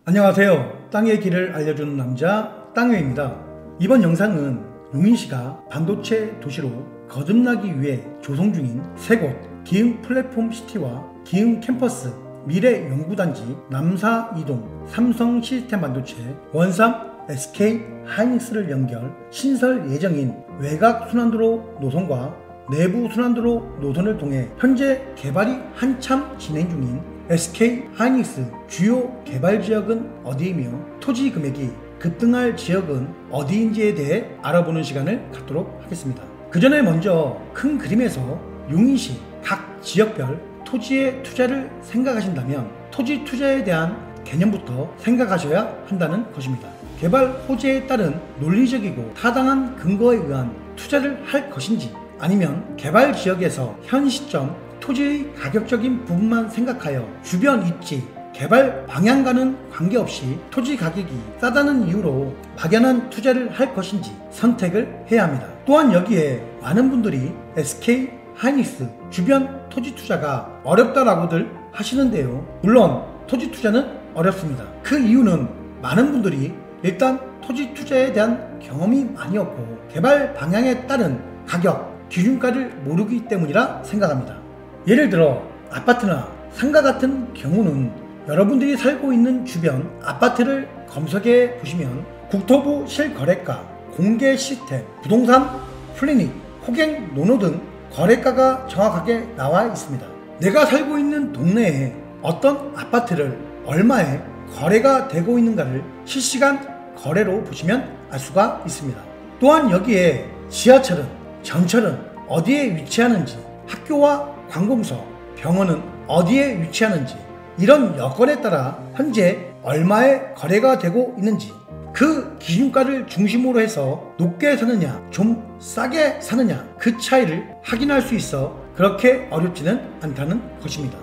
안녕하세요. 땅의 길을 알려주는 남자 땅여입니다. 이번 영상은 용인시가 반도체 도시로 거듭나기 위해 조성 중인 세 곳 기흥 플랫폼 시티와 기흥 캠퍼스 미래 연구단지 남사 2동 삼성 시스템 반도체 원삼 SK 하이닉스를 연결 신설 예정인 외곽 순환도로 노선과 내부 순환도로 노선을 통해 현재 개발이 한참 진행 중인 SK 하이닉스 주요 개발 지역은 어디이며 토지 금액이 급등할 지역은 어디인지에 대해 알아보는 시간을 갖도록 하겠습니다. 그 전에 먼저 큰 그림에서 용인시 각 지역별 토지의 투자를 생각하신다면 토지 투자에 대한 개념부터 생각하셔야 한다는 것입니다. 개발 호재에 따른 논리적이고 타당한 근거에 의한 투자를 할 것인지 아니면 개발 지역에서 현 시점 토지의 가격적인 부분만 생각하여 주변 입지, 개발 방향과는 관계없이 토지 가격이 싸다는 이유로 막연한 투자를 할 것인지 선택을 해야 합니다. 또한 여기에 많은 분들이 SK 하이닉스 주변 토지 투자가 어렵다라고들 하시는데요. 물론 토지 투자는 어렵습니다. 그 이유는 많은 분들이 일단 토지 투자에 대한 경험이 많이 없고 개발 방향에 따른 가격, 기준가를 모르기 때문이라 생각합니다. 예를 들어 아파트나 상가 같은 경우는 여러분들이 살고 있는 주변 아파트를 검색해 보시면 국토부 실거래가, 공개 시스템, 부동산 플래닝, 호갱 노노 등 거래가가 정확하게 나와 있습니다. 내가 살고 있는 동네에 어떤 아파트를 얼마에 거래가 되고 있는가를 실시간 거래로 보시면 알 수가 있습니다. 또한 여기에 지하철은, 전철은 어디에 위치하는지, 학교와 관공서, 병원은 어디에 위치하는지 이런 여건에 따라 현재 얼마에 거래가 되고 있는지 그 기준가를 중심으로 해서 높게 사느냐 좀 싸게 사느냐 그 차이를 확인할 수 있어 그렇게 어렵지는 않다는 것입니다.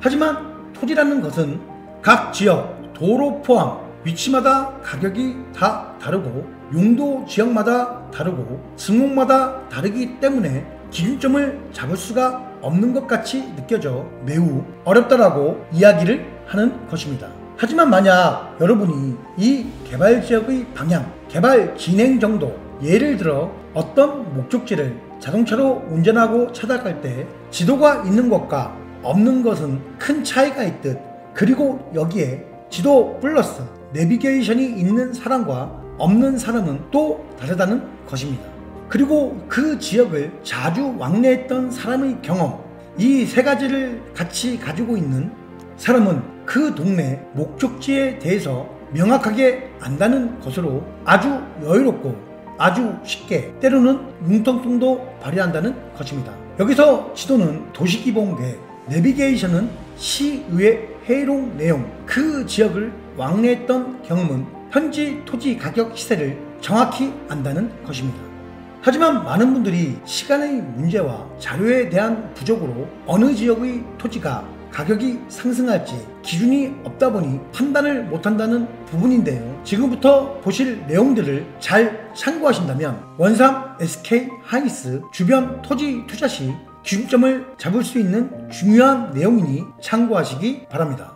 하지만 토지라는 것은 각 지역, 도로 포함 위치마다 가격이 다 다르고 용도 지역마다 다르고 증목마다 다르기 때문에 기준점을 잡을 수가 없는 것 같이 느껴져 매우 어렵다라고 이야기를 하는 것입니다. 하지만 만약 여러분이 이 개발 지역의 방향, 개발 진행 정도, 예를 들어 어떤 목적지를 자동차로 운전하고 찾아갈 때 지도가 있는 것과 없는 것은 큰 차이가 있듯, 그리고 여기에 지도 플러스 내비게이션이 있는 사람과 없는 사람은 또 다르다는 것입니다. 그리고 그 지역을 자주 왕래했던 사람의 경험, 이 세 가지를 같이 가지고 있는 사람은 그 동네 목적지에 대해서 명확하게 안다는 것으로 아주 여유롭고 아주 쉽게 때로는 융통통도 발휘한다는 것입니다. 여기서 지도는 도시기본계획, 내비게이션은 시의회 회의록 내용, 그 지역을 왕래했던 경험은 현지 토지 가격 시세를 정확히 안다는 것입니다. 하지만 많은 분들이 시간의 문제와 자료에 대한 부족으로 어느 지역의 토지가 가격이 상승할지 기준이 없다 보니 판단을 못한다는 부분인데요. 지금부터 보실 내용들을 잘 참고하신다면 원삼 SK 하이닉스 주변 토지 투자 시 기준점을 잡을 수 있는 중요한 내용이니 참고하시기 바랍니다.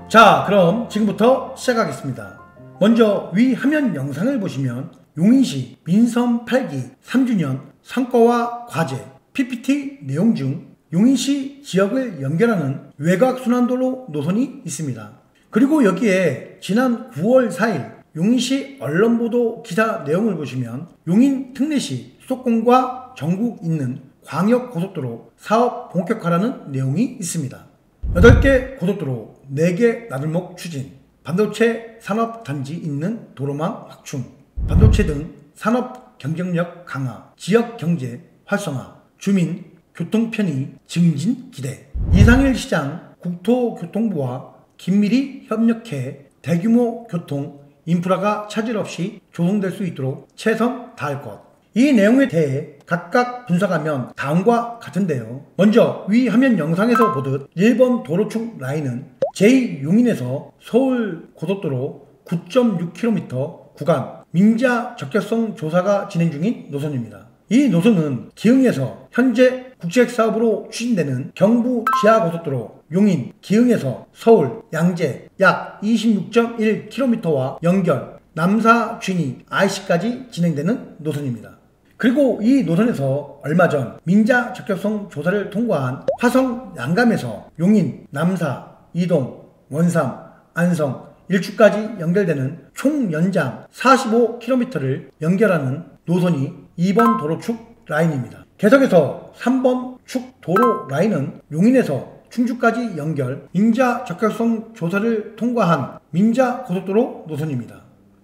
자, 그럼 지금부터 시작하겠습니다. 먼저 위 화면 영상을 보시면 용인시 민선 8기 3주년 성과와 과제 PPT 내용 중 용인시 지역을 연결하는 외곽순환도로 노선이 있습니다. 그리고 여기에 지난 9월 4일 용인시 언론보도 기사 내용을 보시면 용인 특례시 수도권과 전국 있는 광역고속도로 사업 본격화라는 내용이 있습니다. 8개 고속도로, 4개 나들목 추진, 반도체 산업단지 있는 도로망 확충, 반도체 등 산업 경쟁력 강화, 지역 경제 활성화, 주민 교통 편의 증진 기대. 이상일 시장 국토교통부와 긴밀히 협력해 대규모 교통 인프라가 차질 없이 조성될 수 있도록 최선 다할 것. 이 내용에 대해 각각 분석하면 다음과 같은데요. 먼저 위 화면 영상에서 보듯 1번 도로축 라인은 제2용인에서 서울 고속도로 9.6km 구간 민자 적격성 조사가 진행 중인 노선입니다. 이 노선은 기흥에서 현재 국책사업으로 추진되는 경부 지하고속도로 용인, 기흥에서 서울, 양재 약 26.1km와 연결, 남사, 준이, IC까지 진행되는 노선입니다. 그리고 이 노선에서 얼마 전 민자 적격성 조사를 통과한 화성 양감에서 용인, 남사, 이동, 원삼, 안성, 일주까지 연결되는 총 연장 45km를 연결하는 노선이 2번 도로축 라인입니다. 계속해서 3번 축 도로 라인은 용인에서 충주까지 연결 민자 적격성 조사를 통과한 민자 고속도로 노선입니다.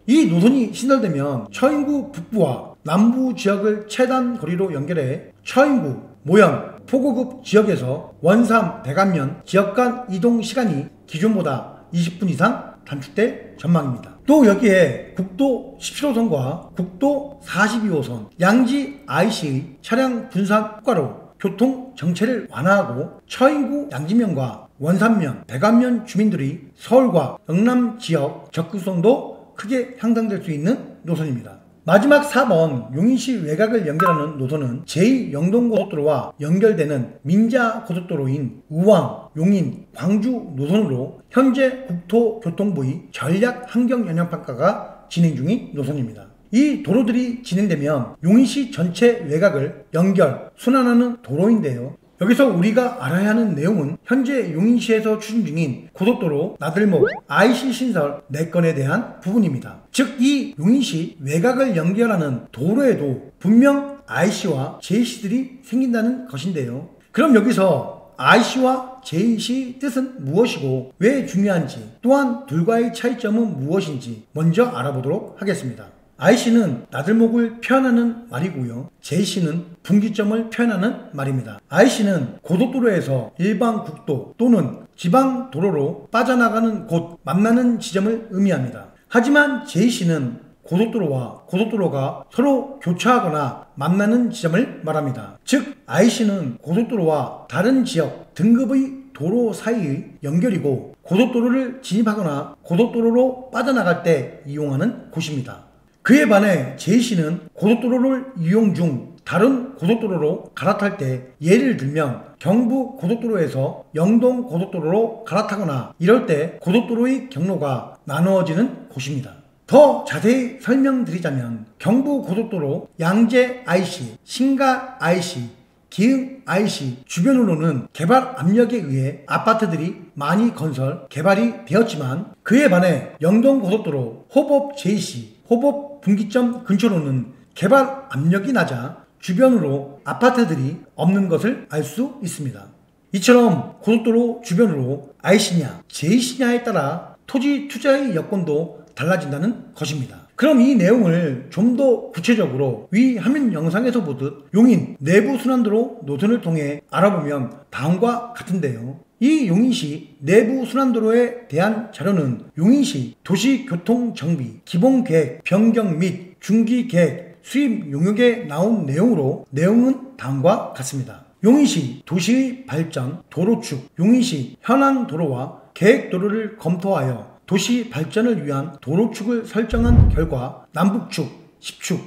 이 노선이 신설되면 처인구 북부와 남부 지역을 최단 거리로 연결해 처인구, 모연, 포고급 지역에서 원삼, 대관면 지역 간 이동 시간이 기존보다 20분 이상 단축될 전망입니다. 또 여기에 국도 17호선과 국도 42호선, 양지 IC의 차량 분산 효과로 교통 정체를 완화하고 처인구 양지면과 원산면, 대관면 주민들의 서울과 영남 지역 접근성도 크게 향상될 수 있는 노선입니다. 마지막 4번 용인시 외곽을 연결하는 노선은 제2영동고속도로와 연결되는 민자고속도로인 우왕, 용인, 광주 노선으로 현재 국토교통부의 전략환경영향평가가 진행 중인 노선입니다. 이 도로들이 진행되면 용인시 전체 외곽을 연결, 순환하는 도로인데요. 여기서 우리가 알아야 하는 내용은 현재 용인시에서 추진 중인 고속도로 나들목 IC 신설 4건에 대한 부분입니다. 즉 이 용인시 외곽을 연결하는 도로에도 분명 IC와 JC들이 생긴다는 것인데요. 그럼 여기서 IC와 JC 뜻은 무엇이고 왜 중요한지, 또한 둘과의 차이점은 무엇인지 먼저 알아보도록 하겠습니다. IC는 나들목을 표현하는 말이고요. JC는 분기점을 표현하는 말입니다. IC는 고속도로에서 일반 국도 또는 지방 도로로 빠져나가는 곳, 만나는 지점을 의미합니다. 하지만 JC는 고속도로와 고속도로가 서로 교차하거나 만나는 지점을 말합니다. 즉 IC는 고속도로와 다른 지역, 등급의 도로 사이의 연결이고 고속도로를 진입하거나 고속도로로 빠져나갈 때 이용하는 곳입니다. 그에 반해 JC는 고속도로를 이용 중 다른 고속도로로 갈아탈 때, 예를 들면 경부 고속도로에서 영동 고속도로로 갈아타거나 이럴 때 고속도로의 경로가 나누어지는 곳입니다. 더 자세히 설명드리자면 경부 고속도로 양재 IC, 신갈 IC, 기흥 IC 주변으로는 개발 압력에 의해 아파트들이 많이 건설, 개발이 되었지만 그에 반해 영동 고속도로, 호법 JC, 호법 분기점 근처로는 개발 압력이 낮아 주변으로 아파트들이 없는 것을 알 수 있습니다. 이처럼 고속도로 주변으로 IC냐, JC냐에 따라 토지 투자의 여건도 달라진다는 것입니다. 그럼 이 내용을 좀 더 구체적으로 위 화면 영상에서 보듯 용인 내부 순환도로 노선을 통해 알아보면 다음과 같은데요. 이 용인시 내부 순환도로에 대한 자료는 용인시 도시교통정비 기본계획 변경 및 중기계획 수립 용역에 나온 내용으로 내용은 다음과 같습니다. 용인시 도시의 발전, 도로축, 용인시 현황 도로와 계획도로를 검토하여 도시 발전을 위한 도로축을 설정한 결과 남북축, 10축,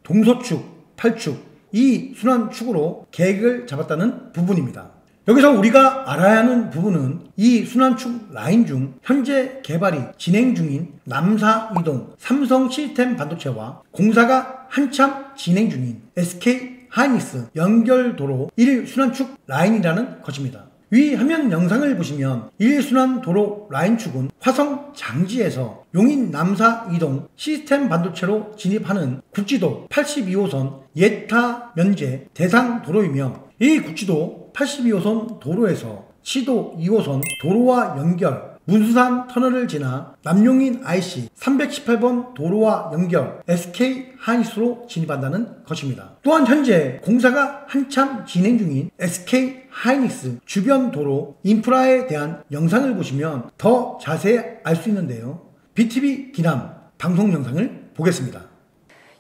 동서축, 8축 이 순환축으로 계획을 잡았다는 부분입니다. 여기서 우리가 알아야 하는 부분은 이 순환축 라인 중 현재 개발이 진행 중인 남사 이동 삼성 시스템 반도체와 공사가 한참 진행 중인 SK 하이닉스 연결도로 1순환축 라인이라는 것입니다. 위 화면 영상을 보시면 1순환도로 라인축은 화성 장지에서 용인 남사 이동 시스템 반도체로 진입하는 국지도 82호선 예타 면제 대상 도로이며 이 국지도 82호선 도로에서 시도 2호선 도로와 연결 문수산 터널을 지나 남용인 IC 318번 도로와 연결 SK 하이닉스로 진입한다는 것입니다. 또한 현재 공사가 한참 진행 중인 SK 하이닉스 주변 도로 인프라에 대한 영상을 보시면 더 자세히 알 수 있는데요. BTV 기남 방송 영상을 보겠습니다.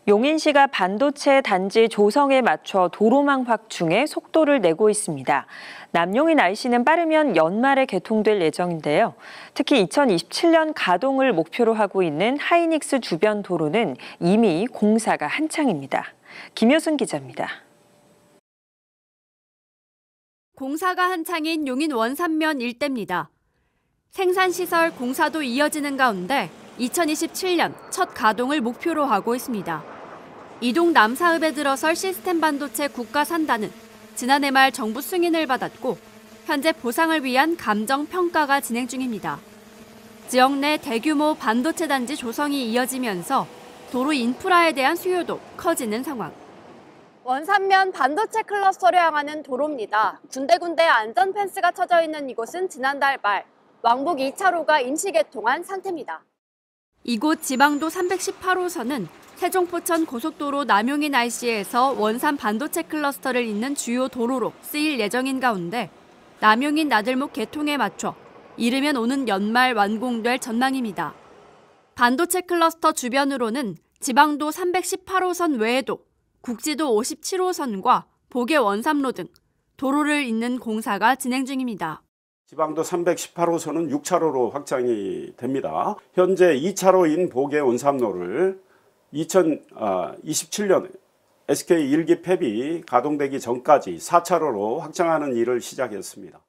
용인시가 반도체 단지 조성에 맞춰 도로망 확충에 속도를 내고 있습니다. 남용인 IC는 빠르면 연말에 개통될 예정인데요. 특히 2027년 가동을 목표로 하고 있는 하이닉스 주변 도로는 이미 공사가 한창입니다. 김효순 기자입니다. 공사가 한창인 용인 원산면 일대입니다. 생산시설 공사도 이어지는 가운데 2027년 첫 가동을 목표로 하고 있습니다. 이동 남사읍에 들어설 시스템 반도체 국가 산다는 지난해 말 정부 승인을 받았고 현재 보상을 위한 감정 평가가 진행 중입니다. 지역 내 대규모 반도체 단지 조성이 이어지면서 도로 인프라에 대한 수요도 커지는 상황. 원산면 반도체 클러스터를 향하는 도로입니다. 군데군데 안전 펜스가 쳐져 있는 이곳은 지난달 말 왕복 2차로가 임시 개통한 상태입니다. 이곳 지방도 318호선은 세종포천 고속도로 남용인 IC에서 원산 반도체 클러스터를 잇는 주요 도로로 쓰일 예정인 가운데 남용인 나들목 개통에 맞춰 이르면 오는 연말 완공될 전망입니다. 반도체 클러스터 주변으로는 지방도 318호선 외에도 국지도 57호선과 복외 원삼로 등 도로를 잇는 공사가 진행 중입니다. 지방도 318호선은 6차로로 확장이 됩니다. 현재 2차로인 복외 원삼로를 2027년 SK 1기 팹이 가동되기 전까지 4차로로 확장하는 일을 시작했습니다.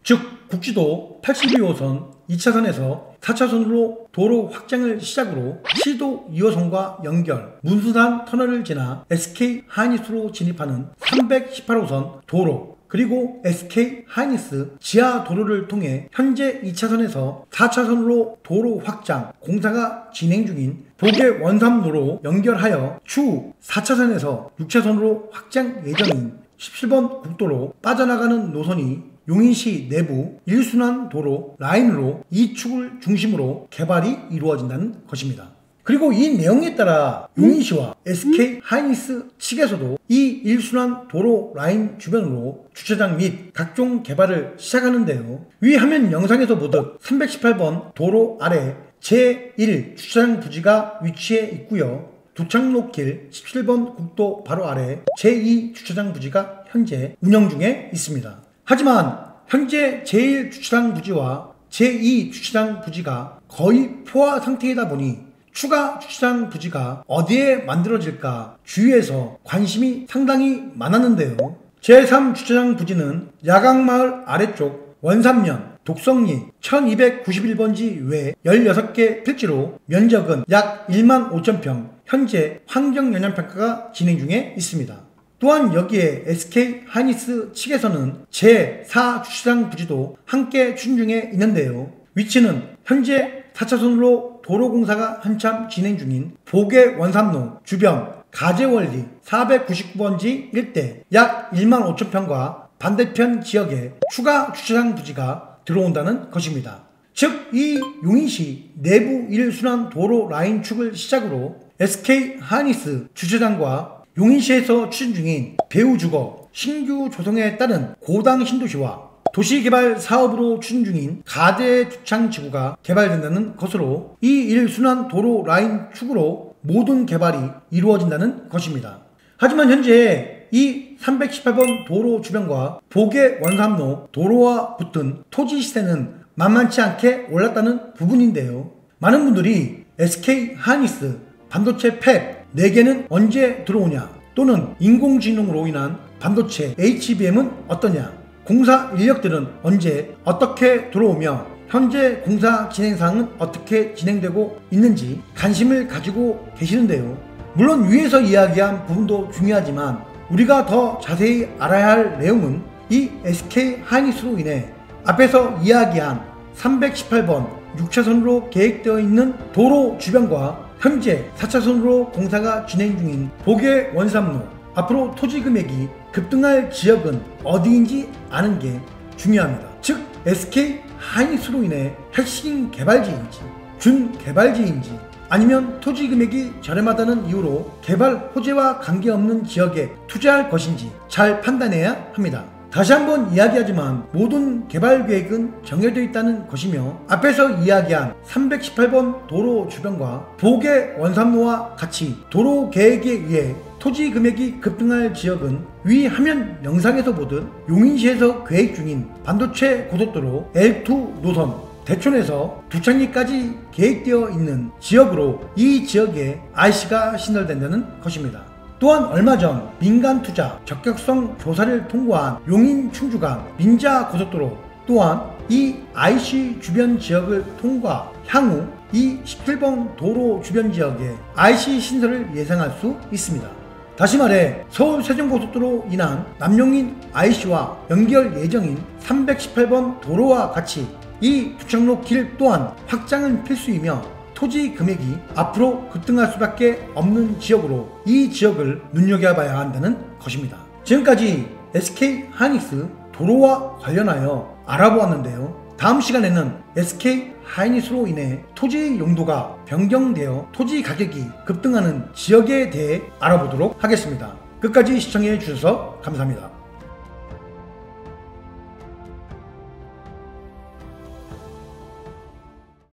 즉 국지도 82호선 2차선에서 4차선으로 도로 확장을 시작으로 시도 2호선과 연결, 문수산 터널을 지나 SK 하이닉스로 진입하는 318호선 도로, 그리고 SK 하이닉스 지하 도로를 통해 현재 2차선에서 4차선으로 도로 확장 공사가 진행 중인 복외 원삼로로 연결하여 추후 4차선에서 6차선으로 확장 예정인 17번 국도로 빠져나가는 노선이 용인시 내부 1순환 도로 라인으로 이 축을 중심으로 개발이 이루어진다는 것입니다. 그리고 이 내용에 따라 용인시와 SK 하이닉스 측에서도 이 1순환 도로 라인 주변으로 주차장 및 각종 개발을 시작하는데요. 위 화면 영상에서 보듯 318번 도로 아래 제1 주차장 부지가 위치해 있고요. 두창로길 17번 국도 바로 아래 제2 주차장 부지가 현재 운영 중에 있습니다. 하지만 현재 제1 주차장 부지와 제2 주차장 부지가 거의 포화 상태이다 보니 추가 주차장 부지가 어디에 만들어질까 주위에서 관심이 상당히 많았는데요. 제3 주차장 부지는 야강마을 아래쪽 원산면 독성리 1291번지 외 16개 필지로 면적은 약 1만 5천 평, 현재 환경영향평가가 진행 중에 있습니다. 또한 여기에 SK 하이닉스 측에서는 제4 주차장 부지도 함께 추진 중에 있는데요. 위치는 현재 4차선으로 도로공사가 한참 진행 중인 복외 원삼로 주변 가재원리 499번지 일대 약 1만 5천 평과 반대편 지역에 추가 주차장 부지가 들어온다는 것입니다. 즉 이 용인시 내부 1순환 도로 라인 축을 시작으로 SK 하이닉스 주차장과 용인시에서 추진 중인 배우주거 신규 조성에 따른 고당 신도시와 도시개발 사업으로 추진 중인 가재 주창지구가 개발된다는 것으로 이 1순환 도로 라인 축으로 모든 개발이 이루어진다는 것입니다. 하지만 현재 이 318번 도로 주변과 복외 원삼로 도로와 붙은 토지 시세는 만만치 않게 올랐다는 부분인데요. 많은 분들이 SK 하이닉스 반도체 팹 4개는 언제 들어오냐, 또는 인공지능으로 인한 반도체 HBM은 어떠냐, 공사 인력들은 언제 어떻게 들어오며 현재 공사 진행상은 어떻게 진행되고 있는지 관심을 가지고 계시는데요. 물론 위에서 이야기한 부분도 중요하지만 우리가 더 자세히 알아야 할 내용은 이 SK 하이닉스로 인해 앞에서 이야기한 318번 6차선으로 계획되어 있는 도로 주변과 현재 4차선으로 공사가 진행 중인 복외 원삼로, 앞으로 토지 금액이 급등할 지역은 어디인지 아는 게 중요합니다. 즉 SK 하이닉스로 인해 핵심 개발지인지 준개발지인지 아니면 토지 금액이 저렴하다는 이유로 개발 호재와 관계없는 지역에 투자할 것인지 잘 판단해야 합니다. 다시 한번 이야기하지만 모든 개발 계획은 정해져 있다는 것이며 앞에서 이야기한 318번 도로 주변과 복외 원삼로와 같이 도로 계획에 의해 토지 금액이 급등할 지역은 위 화면 영상에서 보듯 용인시에서 계획 중인 반도체 고속도로 L2 노선 대촌에서 두창리까지 계획되어 있는 지역으로 이 지역에 IC가 신설된다는 것입니다. 또한 얼마 전 민간 투자 적격성 조사를 통과한 용인 충주간 민자 고속도로 또한 이 IC 주변 지역을 통과 향후 이 17번 도로 주변 지역에 IC 신설을 예상할 수 있습니다. 다시 말해 서울 세종고속도로 인한 남용인 IC와 연결 예정인 318번 도로와 같이 이 부착로 길 또한 확장은 필수이며 토지 금액이 앞으로 급등할 수밖에 없는 지역으로 이 지역을 눈여겨봐야 한다는 것입니다. 지금까지 SK 하이닉스 도로와 관련하여 알아보았는데요. 다음 시간에는 SK 하이닉스로 인해 토지 용도가 변경되어 토지 가격이 급등하는 지역에 대해 알아보도록 하겠습니다. 끝까지 시청해 주셔서 감사합니다.